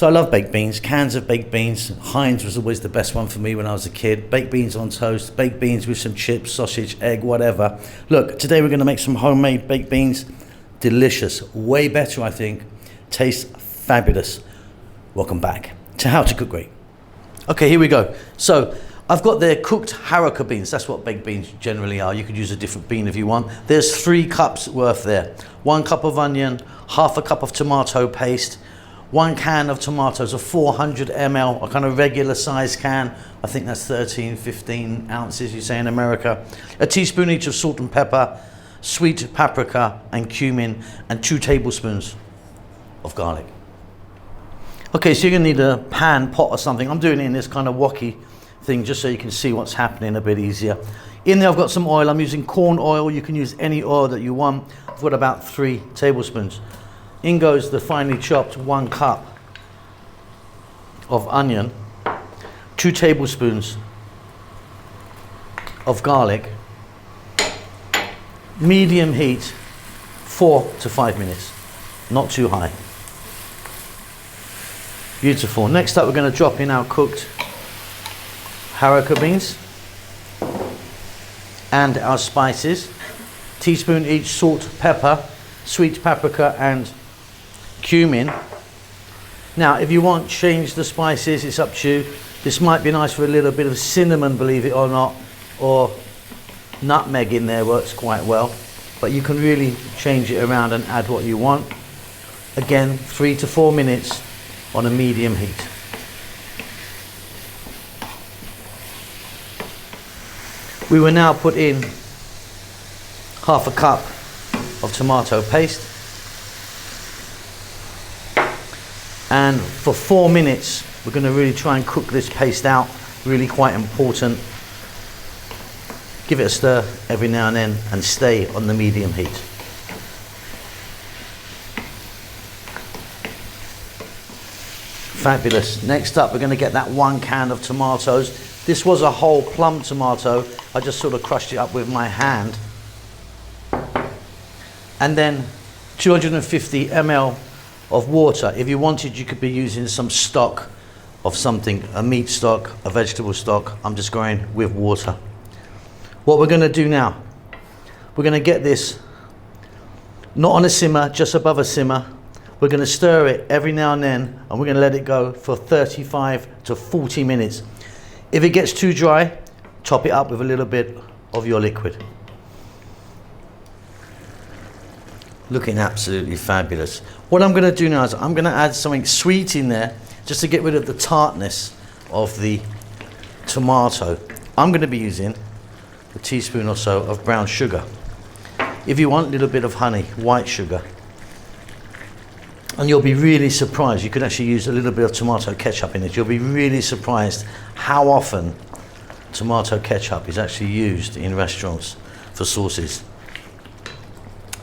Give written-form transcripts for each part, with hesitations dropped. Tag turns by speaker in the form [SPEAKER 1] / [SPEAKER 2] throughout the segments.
[SPEAKER 1] So I love baked beans, cans of baked beans. Heinz was always the best one for me when I was a kid. Baked beans on toast, baked beans with some chips, sausage, egg, whatever. Look, today we're gonna make some homemade baked beans. Delicious, way better I think. Tastes fabulous. Welcome back to How to Cook Great. Okay, here we go. So I've got there cooked haricot beans. That's what baked beans generally are. You could use a different bean if you want. There's 3 cups worth there. 1 cup of onion, half a cup of tomato paste, 1 can of tomatoes, a 400 ml, a kind of regular size can. I think that's 13, 15 ounces, you say in America. A teaspoon each of salt and pepper, sweet paprika and cumin, and 2 tablespoons of garlic. Okay, so you're gonna need a pan, pot or something. I'm doing it in this kind of woky thing just so you can see what's happening a bit easier. In there I've got some oil. I'm using corn oil. You can use any oil that you want. I've got about 3 tablespoons. In goes the finely chopped 1 cup of onion, 2 tablespoons of garlic, medium heat, 4 to 5 minutes, not too high. Beautiful. Next up we're going to drop in our cooked haricot beans and our spices. Teaspoon each salt, pepper, sweet paprika and cumin. Now if you want, change the spices, it's up to you. This might be nice with a little bit of cinnamon, believe it or not, or nutmeg in there works quite well, but you can really change it around and add what you want. Again, 3 to 4 minutes on a medium heat. We will now put in half a cup of tomato paste, and for 4 minutes we're going to really try and cook this paste out. Really quite important. Give it a stir every now and then and stay on the medium heat. Fabulous. Next up we're going to get that 1 can of tomatoes. This was a whole plum tomato. I just sort of crushed it up with my hand. And then 250 ml of water. If you wanted, you could be using some stock of something, a meat stock, a vegetable stock. I'm just going with water. What we're going to do now, we're going to get this not on a simmer, just above a simmer. We're going to stir it every now and then, and we're going to let it go for 35 to 40 minutes. If it gets too dry, top it up with a little bit of your liquid. Looking absolutely fabulous. What I'm going to do now is I'm going to add something sweet in there just to get rid of the tartness of the tomato. I'm going to be using a teaspoon or so of brown sugar. If you want, a little bit of honey, white sugar. And you'll be really surprised. You could actually use a little bit of tomato ketchup in it. You'll be really surprised how often tomato ketchup is actually used in restaurants for sauces.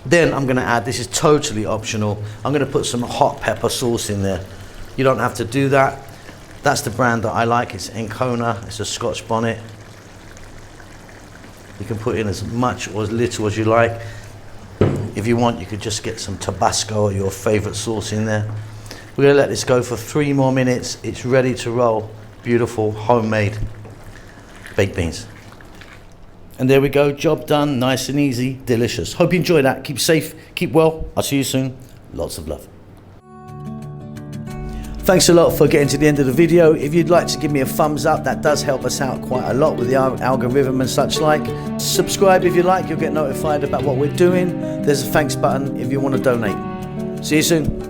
[SPEAKER 1] Then I'm going to add, this is totally optional, I'm going to put some hot pepper sauce in there. You don't have to do that. That's the brand that I like. It's Encona. It's a Scotch bonnet. You can put in as much or as little as you like. If you want, you could just get some Tabasco or your favorite sauce in there. We're going to let this go for 3 more minutes. It's ready to roll. Beautiful homemade baked beans. And there we go, job done, nice and easy, delicious. Hope you enjoyed that. Keep safe, keep well. I'll see you soon. Lots of love. Thanks a lot for getting to the end of the video. If you'd like to give me a thumbs up, that does help us out quite a lot with the algorithm and such like. Subscribe if you like, you'll get notified about what we're doing. There's a thanks button if you want to donate. See you soon.